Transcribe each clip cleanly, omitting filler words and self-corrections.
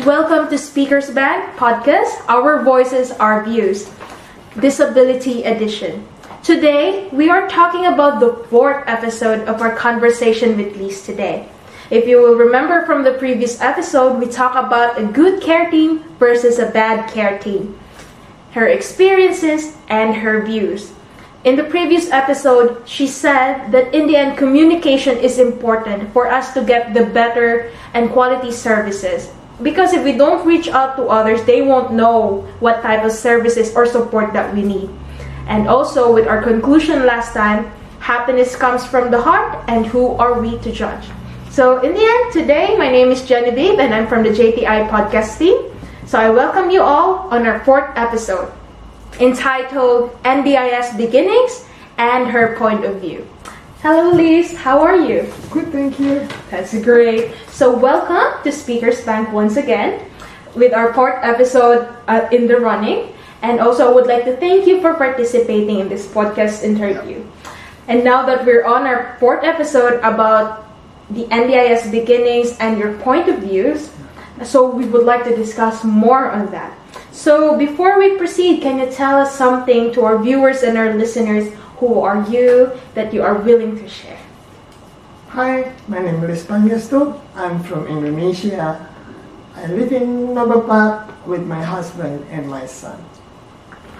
Welcome to Speakers Bank Podcast, Our Voices, Our Views, Disability Edition. Today, we are talking about the fourth episode of our conversation with Liz today. If you will remember from the previous episode, we talked about a good care team versus a bad care team, her experiences, and her views. In the previous episode, she said that in the end, communication is important for us to get the better and quality services. Because if we don't reach out to others, they won't know what type of services or support that we need. And also, with our conclusion last time, happiness comes from the heart, and who are we to judge? So in the end, today, my name is Genevieve, and I'm from the JTI podcast team. So I welcome you all on our fourth episode, entitled NDIS Beginnings and Her Point of View. Hello Liz, how are you? Good, thank you. That's great. So welcome to Speakers Bank once again with our fourth episode in the running. And also I would like to thank you for participating in this podcast interview. And now that we're on our fourth episode about the NDIS beginnings and your point of views, so we would like to discuss more on that. So before we proceed, can you tell us something to our viewers and our listeners? Who are you that you are willing to share? Hi, my name is Pangestu. I'm from Indonesia. I live in Nobapak with my husband and my son.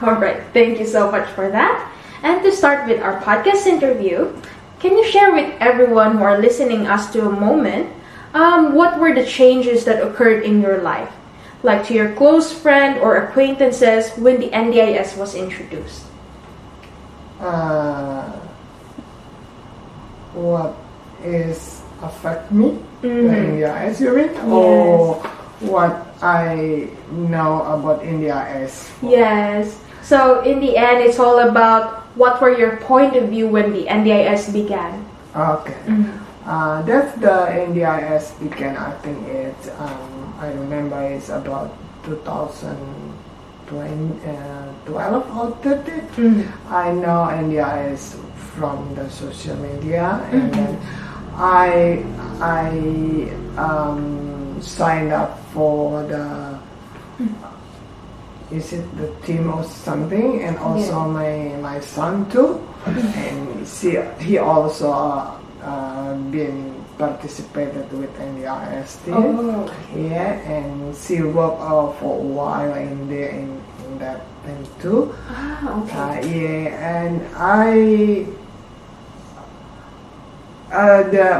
Alright, thank you so much for that. And to start with our podcast interview, can you share with everyone who are listening us to a moment, what were the changes that occurred in your life? Like to your close friend or acquaintances when the NDIS was introduced? What is affect me? Mm-hmm. The NDIS, you mean? Yes. Or what I know about NDIS? Yes. So in the end, it's all about what were your point of view when the NDIS began? Okay. Mm-hmm. That's the NDIS began. I think it's I remember it's about 2012 or 13. Mm-hmm. I know NDIS from the social media, and then I signed up for the is it the team or something, and also my son too, and he also been participated with NDIS team. Oh, okay. Yeah, and she worked for a while in that thing too. Ah, okay. Yeah, and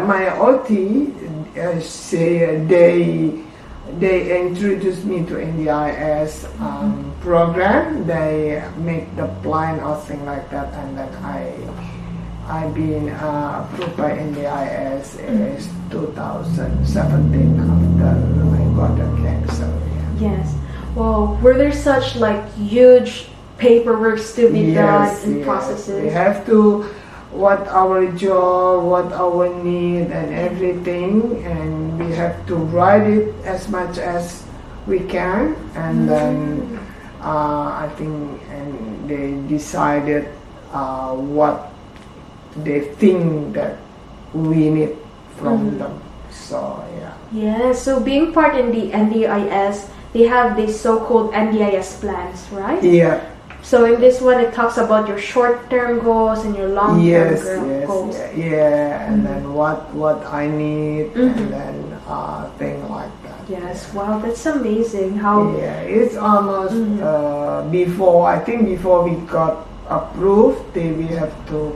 my OT they introduced me to NDIS program. They make the plan or thing like that, and then I've been approved by NDIS is 2017 after I got the cancer. Yeah. Yes. Well, were there such like huge paperwork to be done and processes? We have to what our job, what our need, and everything, and we have to write it as much as we can, and then I think and they decided what they think that we need from them. So yeah. Yeah, so being part in the NDIS, they have these so-called NDIS plans, right? Yeah. So in this one, it talks about your short-term goals and your long-term goals. Yeah, and then what I need, and then things like that. Yes, wow, that's amazing. How? Yeah, it's almost before we got approved, we have to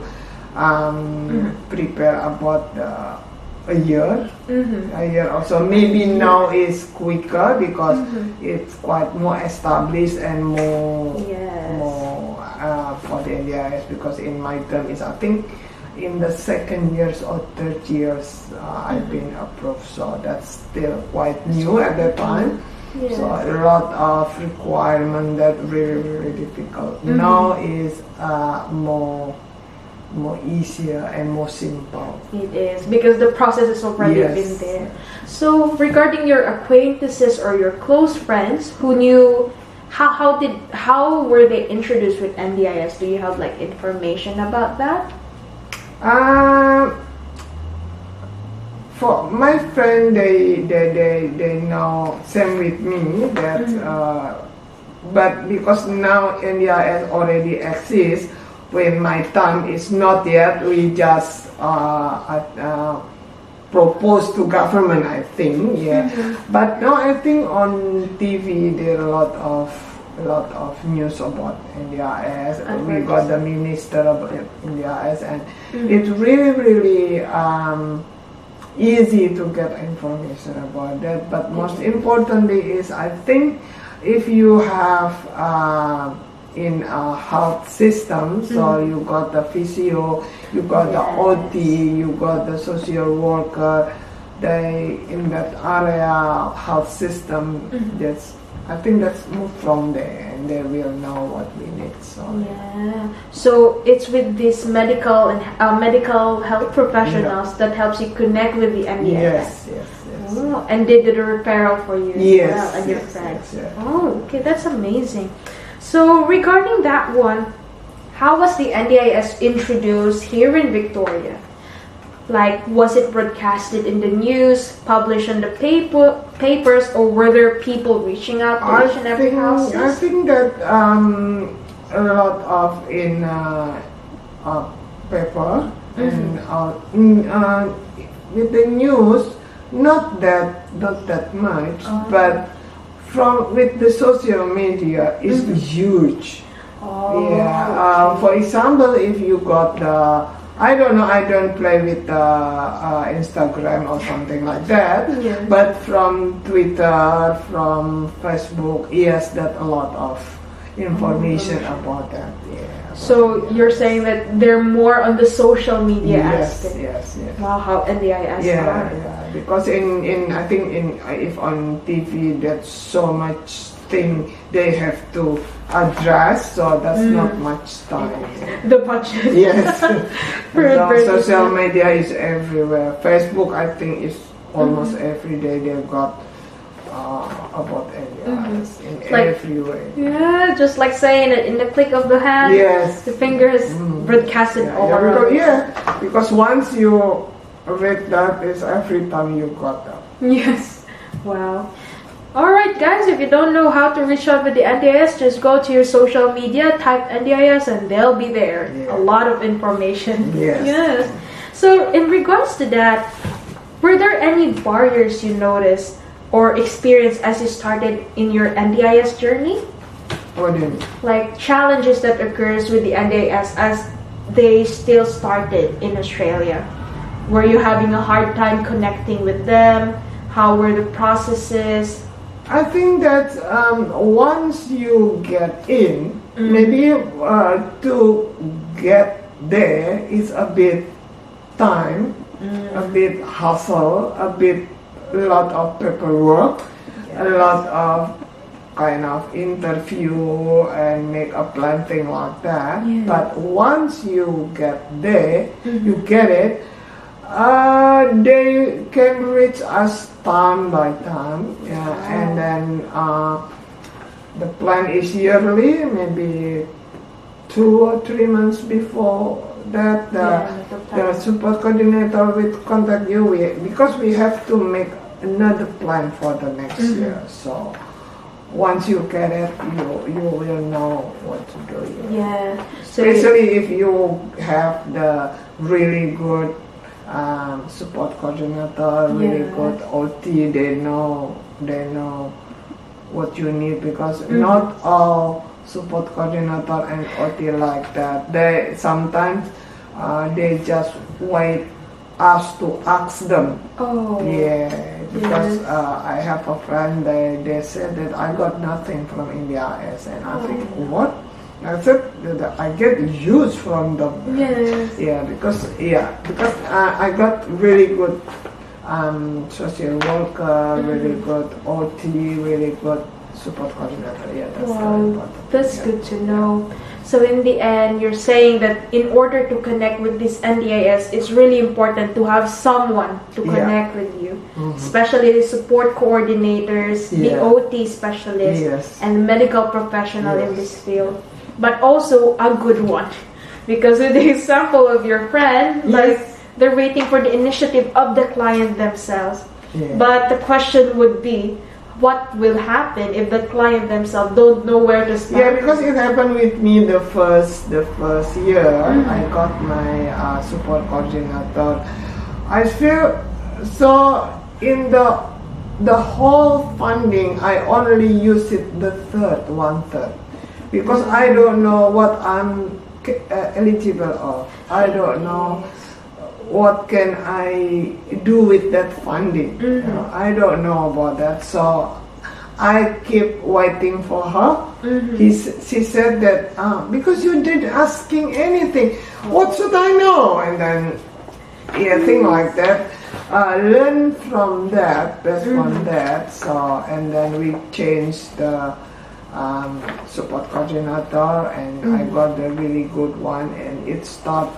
prepare about a year or so. Maybe now is quicker because it's quite more established and more for the NDIS, because in my term is I think in the second years or third years I've been approved, so that's still quite new at that time. Yes. So a lot of requirement that really difficult. Now is more easier and more simple. It is, because the process has already been there. So regarding your acquaintances or your close friends who knew, how were they introduced with NDIS? Do you have like information about that? for my friend, they know same with me that, but because now NDIS already exists, when my time is not yet, we just propose to government, I think, yeah. But now I think on TV there are a lot of news about NDIS. We got the minister of NDIS, and it's really easy to get information about that. But most importantly is, I think, if you have in a health system, so you got the physio, you got the OT, you got the social worker, they in that area health system, I think that's move from there, and they will know what we need. So yeah, so it's with these medical and medical health professionals that helps you connect with the NDIS. Yes. Oh, and they did a referral for you as well, and your friends. Yes. Oh, okay, that's amazing. So regarding that one, how was the NDIS introduced here in Victoria? Like, was it broadcasted in the news, published in the papers, or were there people reaching out to each and every house? I think that a lot of in paper and with the news, not that much, but with the social media is huge. Yeah. For example, if you got the, I don't know, I don't play with Instagram or something like that, but from Twitter, from Facebook, yes, that a lot of information about that. Yeah. So you're saying that they're more on the social media aspect. Yes. Wow, how NDIS are. Yeah. Because in I think if on TV, that's so much thing they have to address, so that's not much time. The budget. Yes. Social media is everywhere. Facebook, I think, is almost every day they've got about NDIS in every way. Yeah, just like saying it in the click of the hand. Yes. The finger is broadcasted all around. Because once you read that, is every time you got that. Yes. Wow. Alright guys, if you don't know how to reach out with the NDIS, just go to your social media, type NDIS, and they'll be there. Yeah. A lot of information. Yes. So in regards to that, were there any barriers you noticed or experienced as you started in your NDIS journey? What do you mean? Like challenges that occurs with the NDIS as they still started in Australia. Were you having a hard time connecting with them? How were the processes? I think that once you get in, maybe to get there is a bit time, a bit hustle, a lot of paperwork, a lot of kind of interview and make a plan, thing like that. But once you get there, you get it. They can reach us time by time, and then the plan is yearly, maybe 2 or 3 months before that the support coordinator will contact you because we have to make another plan for the next year. So once you get it, you will know what to do. Yeah. Especially if you have the really good support coordinator, really good OT, they know what you need, because not all support coordinator and OT like that. They sometimes they just wait us to ask them. Because I have a friend, they said that I got nothing from NDIS, and I think, what? I said that I get used from them. Because I got really good social worker, really good OT, really good support coordinator. That's very important. That's good to know. So in the end, you're saying that in order to connect with this NDIS, it's really important to have someone to connect with you, especially the support coordinators, the OT specialists, and medical professional in this field. But also a good one, because with the example of your friend, like they're waiting for the initiative of the client themselves. Yeah. But the question would be, what will happen if the client themselves don't know where to start? Yeah, because it happened with me the first year. I got my support coordinator. I feel so in the whole funding, I only use it one third, because I don't know what I'm eligible of. I don't know what can I do with that funding. You know, I don't know about that, so I keep waiting for her. She said that because you didn't asking anything, what should I know? And then thing like that. Learn from that, based on that. So, and then we changed the support coordinator, and I got the really good one, and it started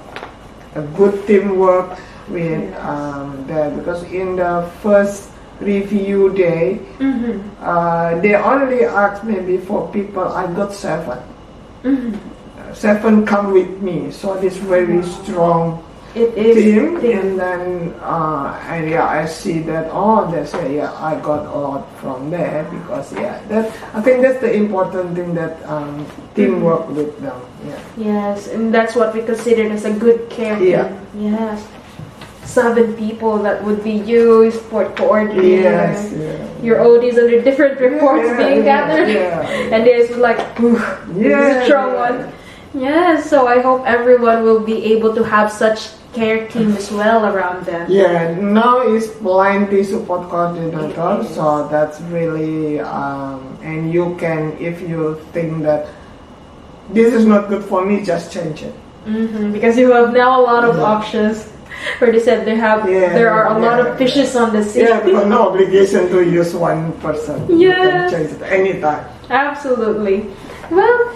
a good teamwork with there, because in the first review day, they only asked maybe 4 people. I got 7. 7 come with me, so this very strong team. And then I see that I got a lot from there, because that I think that's the important thing, that teamwork with them. Yes, and that's what we consider as a good care team. Yes, 7 people, that would be you, sport coordinator, your ODs under different reports being gathered, and there's like, this is a strong one. Yes, so I hope everyone will be able to have such care team as well around them. Yeah, now is plenty support coordinator, so that's really and you can, if you think that this is not good for me, just change it. Because you have now a lot of options. Where they said there are a lot of fishes on the sea. Yeah, because no obligation to use one person. Yes. You can change it anytime. Absolutely. Well,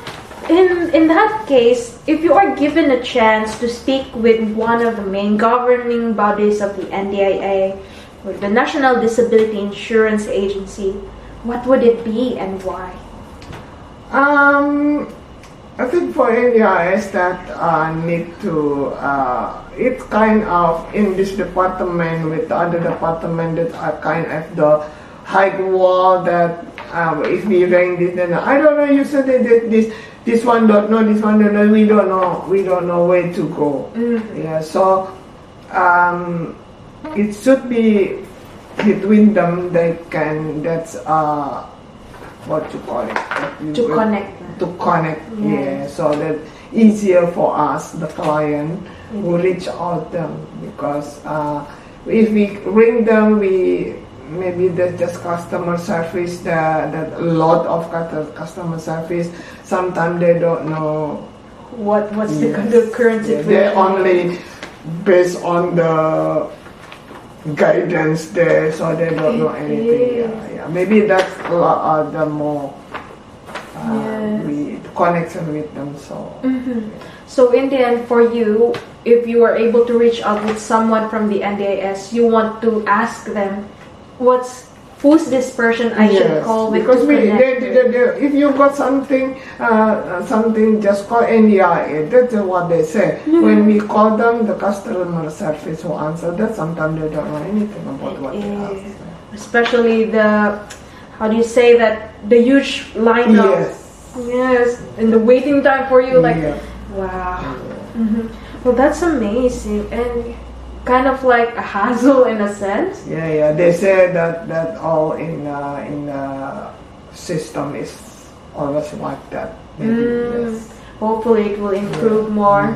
in that case, if you are given a chance to speak with one of the main governing bodies of the NDIA, or the National Disability Insurance Agency, what would it be and why? I think for NDIS that need to, it's kind of in this department with the other department that are kind of the high wall that if we rank this, then I don't know, you said that this one don't know, this one don't know, we don't know where to go. Yeah, so it should be between them. They can, that's what you call it, to connect. Yeah, so that easier for us, the client, who reach out them, because if we ring them, maybe that's just customer service, that a lot of customer service, sometimes they don't know what's the current situation. They only based on the guidance there, so they don't know anything. Maybe that's the more connection with them. So in the end, for you, if you are able to reach out with someone from the NDIS, you want to ask them, who's this person I should call with? Because if you got something, just call NDIA. That's what they say. When we call them, the customer service who answer that, sometimes they don't know anything about what they ask. Especially the, how do you say that, the huge lineup. Yes, and the waiting time for you, wow. Well, that's amazing, and kind of like a hassle in a sense. They say that all in the system is always like that. Hopefully it will improve more.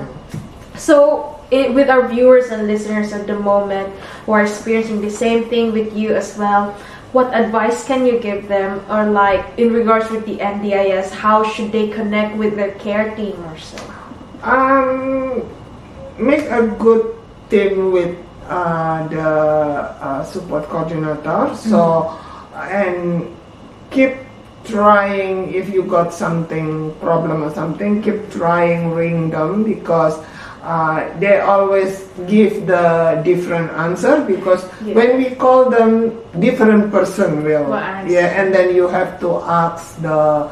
So with our viewers and listeners at the moment who are experiencing the same thing with you as well, what advice can you give them, or like in regards with the NDIS, how should they connect with their care team or so? Make a good team with the support coordinator. So and keep trying. If you got something problem or something, keep trying, ring them, because they always give the different answer, because when we call them, different person will and then you have to ask the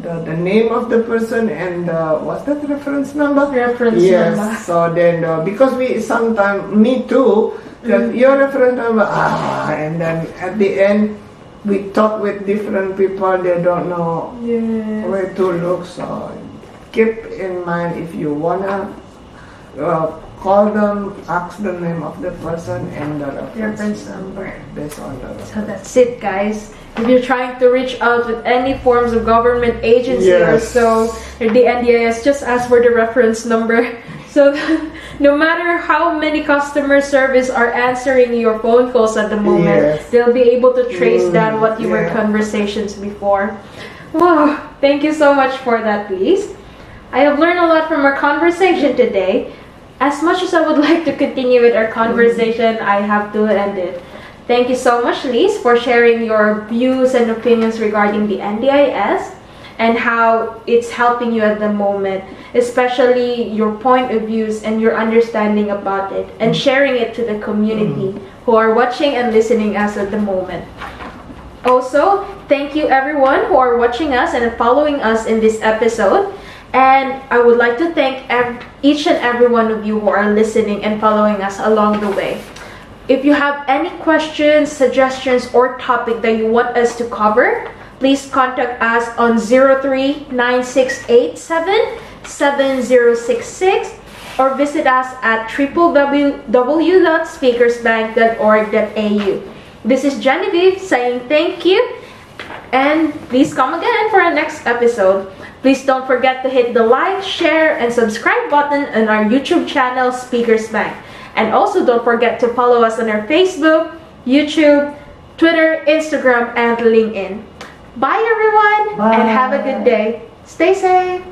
the name of the person and what's that reference number? Reference yes. number. So then because we sometimes me too. Your reference number, and then at the end we talk with different people. They don't know where to look. So keep in mind if you wanna call them, ask the name of the person and the reference number based on the reference. So that's it, guys. If you're trying to reach out with any forms of government agency or so, or the NDIS, just ask for the reference number. So no matter how many customer service are answering your phone calls at the moment, they'll be able to trace down what you were conversations before. Wow, thank you so much for that, Liz. I have learned a lot from our conversation today. As much as I would like to continue with our conversation, I have to end it. Thank you so much, Liz, for sharing your views and opinions regarding the NDIS and how it's helping you at the moment, especially your point of views and your understanding about it, and sharing it to the community who are watching and listening us at the moment. Also, thank you everyone who are watching us and following us in this episode. And I would like to thank each and every one of you who are listening and following us along the way. If you have any questions, suggestions, or topic that you want us to cover, please contact us on 03-9687-7066 or visit us at www.speakersbank.org.au. This is Genevieve saying thank you, and please come again for our next episode. Please don't forget to hit the like, share, and subscribe button on our YouTube channel, Speakers Bank. And also don't forget to follow us on our Facebook, YouTube, Twitter, Instagram, and LinkedIn. Bye everyone, and have a good day. Stay safe.